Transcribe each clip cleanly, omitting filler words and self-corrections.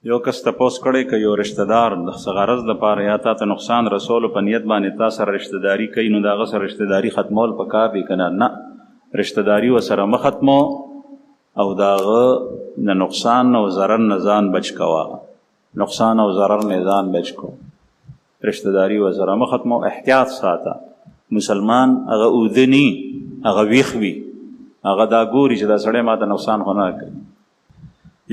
یو کس تپوس کړی که یو رشتہ دار د څه غرض دپاره یا تا ته نقصان رسولو په نیت باندې تا سره رشتہ داري کوي نو د هغه سره رشتہ داري ختمول پکار دی که نه رشتہ داري ورسره مه ختمو او د هغه د نقصان او ضرر نه ځان بچ کوه. نقصان او ضرر نه ځان بچ کو، رشتہ داري ورسره مه ختمو، احتیاط ساته. مسلمان هغه اودني هغه ویښ وي، هغه دا ګوري چې دا سړی ما ته نقصان خو نه کوي.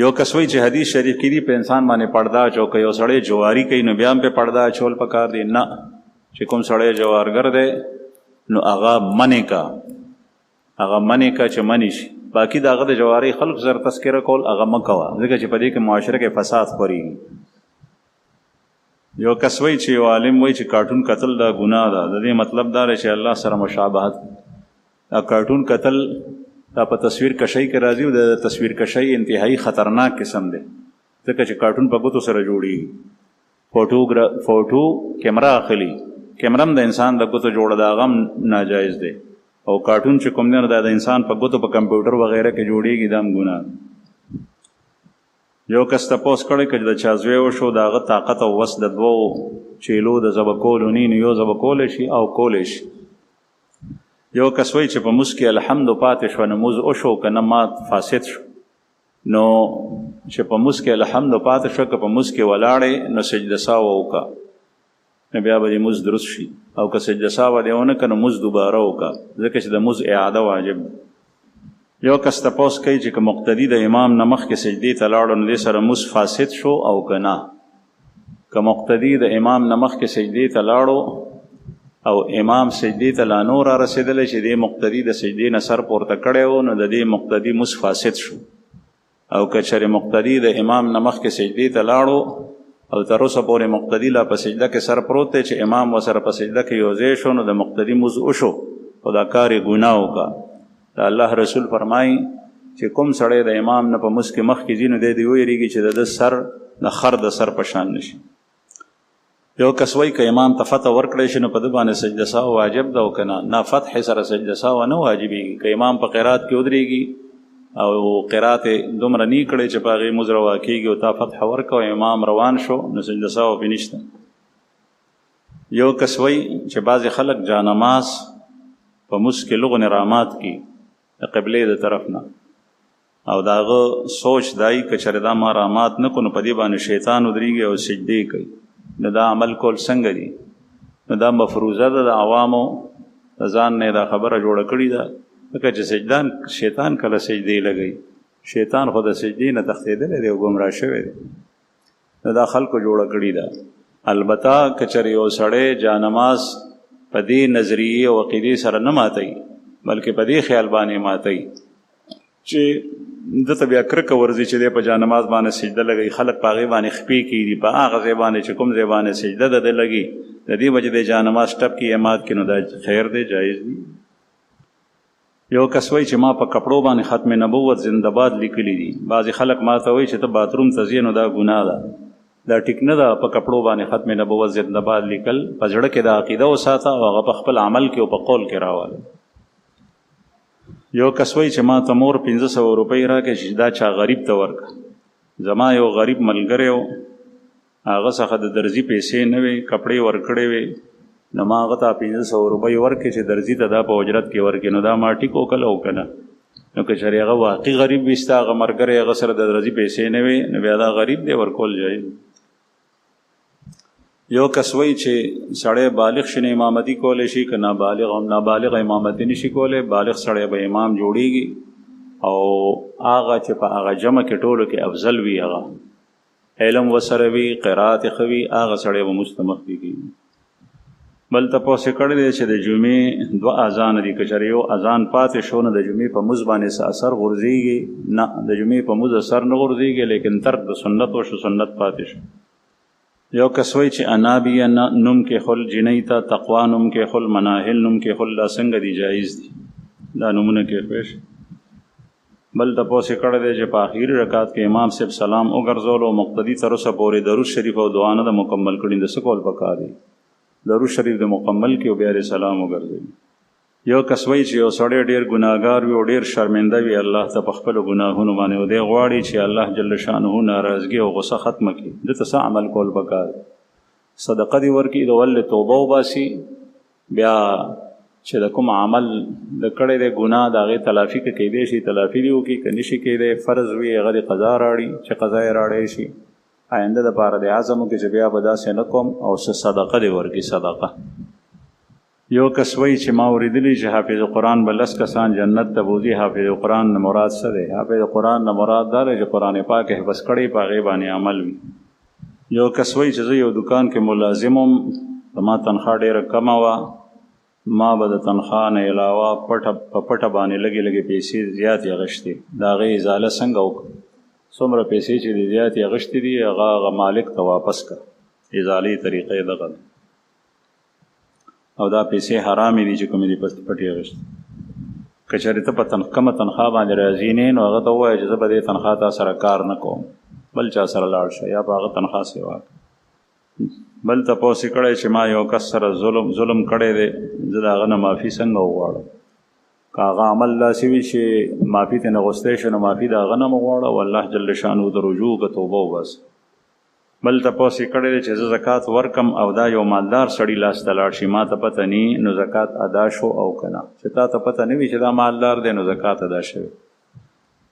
یو کس وایي چې حدیث شریف کې دی په انسان باندې پرده اچو، که یو سړی جواري کوي نو بیا هم پې پرده اچول پکار دی. نه، چې کوم سړی جوارګر دی نو هغه منې کا، هغه منې کا چې منې شي. باقي د هغه د جواري خلق زر تذکره کول هغه مه کوه، ځکه چې په دې کې معاشره کې فساد خپرېږي. یو کس وایي چې یو عالم وایي چې کارټون کتل دا ګناه ده. د دې مطلب دا دی چې الله سره مشابهت. دا کارټون کتل دا په تصویر کشۍ کې راځي او د تصویر کشۍ انتهایی خطرناک قسم دی، ځکه چې کارټون په ګوتو سره جوړېږي. فوټو کیمرا اخلي، کیمرا هم د انسان د ګوتو جوړه ده، هغه هم ناجایز دی. او کارټون چې کوم دی نو دا د انسان په ګوتو په کمپیوټر وغیره کې جوړېږي، دا هم ګناه ده. یو کس تپوس کړی که د چا زوی وشو د هغه طاقت او وس د دوو چیلو د ذبح کولو نی نو یو ذبح کولی شي او کولی شي. یو کس وایي چې په مونځ کې الحمد پاتې شوه نو مونځ وشو که نه مات فاسد شو. نو چې په مونځ کې الحمد پاتې شوه که په مونځ کې ولاړې نو سجده سهو وکړه نو بیا به دې مونځ درست شي، او که سجده سهو دې ونه کړه نو مونځ دوباره وکړه، ځکه چې د مونځ اعاده واجب ده. یو کس تپوس کوي چې که مقتدي د امام نه مخکې سجدې ته لاړو نو دې سره مونځ فاسد شو او که نه. که مقتدي د امام نه مخکې سجدې ته لاړو او امام سجدې ته لا نور را رسېدلی چې دې مقتدي د سجدې نه سر پورته کړی و نو د دې مقتدي مونځ فاسد شو. او که چېرې مقتدي د امام نه مخکې سجدې ته لاړو او تر اوسه پورې مقتدي لا په سجده کې سر پروت دی چې امام ورسره په سجده کې یو ځای شو نو د مقتدي مونځ وشو او دا کار یې ګناه وکړه. د الله رسول فرمایي چې کوم سړی د امام نه په مونځ کې مخکې ځي نو دی دې ویرېږي چې د ده سر د خر د سر په شان نشي. یو کس وایي که امام ته فتح ورکړی شي نو په ده باندې سجده سهو واجب ده او که نه فتح سره سجده سهو نه واجبېږي. که امام په قرات کې ودرېږي او قرات یې دومره نی کړی چې په هغې مونځ روا کېږي او تا فتح ورکړه او امام روان شو نو سجده سهو پرې نشته. یو کس وایي چې بعضې خلک جانماز په مونځ کې لغو رامات کي د قبلې د طرف نه، او د هغه سوچ دای که چېرې دا ما رامات نه کړو نو په دې باندې شیطان ودرېږي او سجدې کوي. نو دا عمل کول څنګه دي؟ نو دا مفروضه ده د عوامو د ځان نه دا خبره جوړه کړې ده، ځکه چې شیطان کله سجدې لګوي، شیطان خو د سجدې نه تښتېدلی دی او ګمراه شوی دی. نو دا خلکو جوړه کړې ده. البته که چېرې یو سړی جانماز په دې نظریې او عقیدې سره نه ماتوي بلکې په دې خیال باندې ماتوي چې دته بیا کرکه ورځي چې دی په جانماز باندې سجده لګوي، خلک په هغې باندې خپې کېږي، په هغه ځای باندې چې کوم ځای باندې سجده د ده لګي د دې وجې د جانماز ټپ کې یا مات کړي نو دا خیر دی، جایز دی. یو کس وایي چې ما په کپړو باندې ختم نبوت زنده‌باد لیکلي دي. بعضې خلک ما ته وایي چې ته باتروم ته ځې نو دا ګناه ده. دا ټیک نه ده په کپړو باندې ختم نبوت زنده‌باد لیکل. په زړه کې د عقیده وساته او هغه په خپل عمل کې او په قول کې راوله. یو کس وایي چې ما ته مور 500 روپۍ راکړې چې دا چا غریب ته ورکړه. زما یو غریب ملګری و، هغه څخه د درزي پیسې نه وې، کپړې ورکړې وې، نو ما هغه ته 500 روپۍ ورکړې چې درزي ته دا په اجرت کې ورکړې. نو دا ما ټیک وکړله او که نه. نو که چېرې هغه واقعي غریب وي ستا هغه ملګری هغه سره د درزي پیسې نه وې نو بیا دا غریب دی، ورکول جایز. یو کس وایي چې سړی بالغ شي نو امامتي کولی شي، که نابالغ امامتي نشي کولی، بالغ سړی به امام جوړیږي او هغه چې په هغه جمع کې ټولو کې افضل وي، هغه علم ورسره وي، قرات یې ښه وي، هغه سړی به مونځ ته مخکې کېږي. بل تپوس یې کړی دی چې د جمعې 2 اذان دي، که چېرې یو اذان پاتې شو نو د جمعې په مونځ باندې څه اثر غورځېږي؟ نه، د جمعې په مونځ اثر نه غورځېږي، لیکن ترک د سنت وشو، سنت پاتې شو. یو کس وایي چې انابیه نوم کې خل، جنۍ ته تقوا نوم کې خل، مناهل نوم کې خل، دا څنګه دي؟ جایز دي دا نومونه کې پېښ. بل تپوس یې کړی دی چې په آخري رکعت کې امام صاحب سلام وګرځولو او مقتدي تر اوسه پورې درود شریف او دعا نه ده مکمل کړي، د څه کول پکار دی؟ درود شریف د مکمل کې او بیا سلام وګرځوي. یو کس وایي چې یو سړی ډېر ګناهګار وي او ډېر شرمنده وي الله ته په خپلو ګناهونو باندې، او دی غواړي چې الله جل شانه ناراضګي او غصه ختمه کړي، ده ته څه عمل کول پکار؟ صدقه دې ورکړي، د ولې توبه وباسي، بیا چې د کوم عمل د کړی دی ګناه د هغې تلافي که کیدی شي تلافي دې وکړي، که نشي کیدی فرض وي هغه دې قضا راړي چې قضا یې راړی شي. آینده دپاره د عزم وکړي چې بیا به داسې نه کوم، او څه صدقه دې ورکړي صدقه. یو کس وایي چې ما اورېدلی چې حافظ قرآن به 10 کسان جنت ته بوځي. حافظ قرآن نه مراد څه دی؟ حافظ قرآن نه مراد دا دی چې قرآن پاک حفظ کړی په هغې باندې عمل وي. یو کس وایي چې زه یو دکان کې ملازم وم، زما تنخوا ډېره کمه وه، ما به د تنخوا نه علاوه په پټه باندې لږې لږې پیسې زیاتې اخیستې، د هغې ازاله څنګه وکړم؟ څومره پیسې چې دې زیاتې اخیستې دي هغه مالک ته واپس کړه. ازالې طریقه یې دغه ده، او دا پیسې حرامې دي چې کومې دي پټې اخیستې. که چېرې ته په کمه تنخوا باندې راضي نه یې، نو هغه ته ووایه چې زه به دې تنخوا تا سره کار نه کوم، بل چا سره لاړ شه یا په هغه تنخوا سیوا کړه. بل تپوس یې کړی چې ما یو کس سره ظلم کړی دی، زه د هغه نه معافي څنګه وغواړم؟ که هغه عمل داسې وي چې معافي ترې نه غوښتی شي، نو معافي د هغه نه مه غواړه او الله جل شانو ته رجوع که توبه وباسه. بل تپوس یې کړی دی چې زه زکات ورکم او دا یو مالدار سړي لاس ته لاړ شي، ما ته پته نه نو زکات ادا شو او که نه؟ چې تا ته پته نه وي چې دا مالدار دی نو زکات ادا شوی.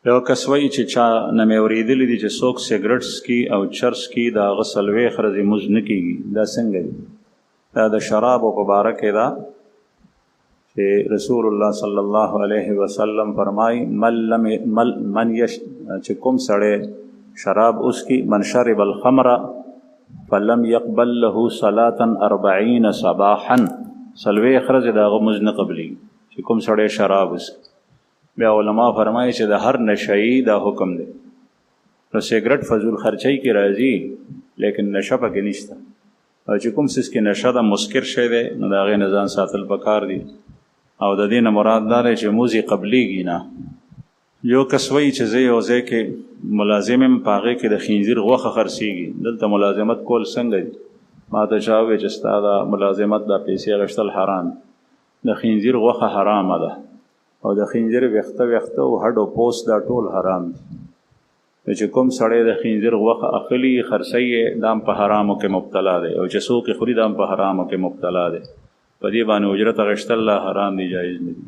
یو کس وایي چې چا نه مې اورېدلی دي چې څوک سګرټ څکي او چرس کي د هغه 40 ورځې لمونځ نه کېږي. دا څنګه دي؟ دا د شرابو په باره کې ده چې رسول الله صلی الله علیه وسلم فرمایي چې کوم سړی شراب اسکی، من شرب الخمر فلم يقبل له صلاة 40 صباحا، 40 ورځې د هغه لمونځ نه قبلېږي چې کوم سړی شراب اسکی. بیا علما فرمایي چې د هر نشهیي دا حکم دی. نو سګرټ فضول خرچۍ کې راځي لیکن نشه پکې نشته، او چې کوم څیز کې نشه ده مسکر شی دی نو د هغې نه ځان ساتل پکار دي، او د دې نه مراد دا دی چې لمونځ یې قبلېږي نه. یو کس وایي چې زه یو ځای کې ملازم یم، په هغې کې د خنزیر غوښه خرڅېږي، دلته ملازمت کول څنګه دي؟ ما ته چا وویل چې ستا د ملازمت دا پیسې اخیستل حرام، د خنزیر غوښه حرامه ده، او د خنزیر ویښته او هډ او پوست دا ټول حرام دي. چې کوم سړی د خنزیر غوښه اخلي خرڅوي یې، دا هم په حرامو کې مبتلا دی، او چې څوک یې خوري دا هم په حرامو کې مبتلا دی. په دې باندې اجرت اخیستل لا حرام دي، جایز نه دي.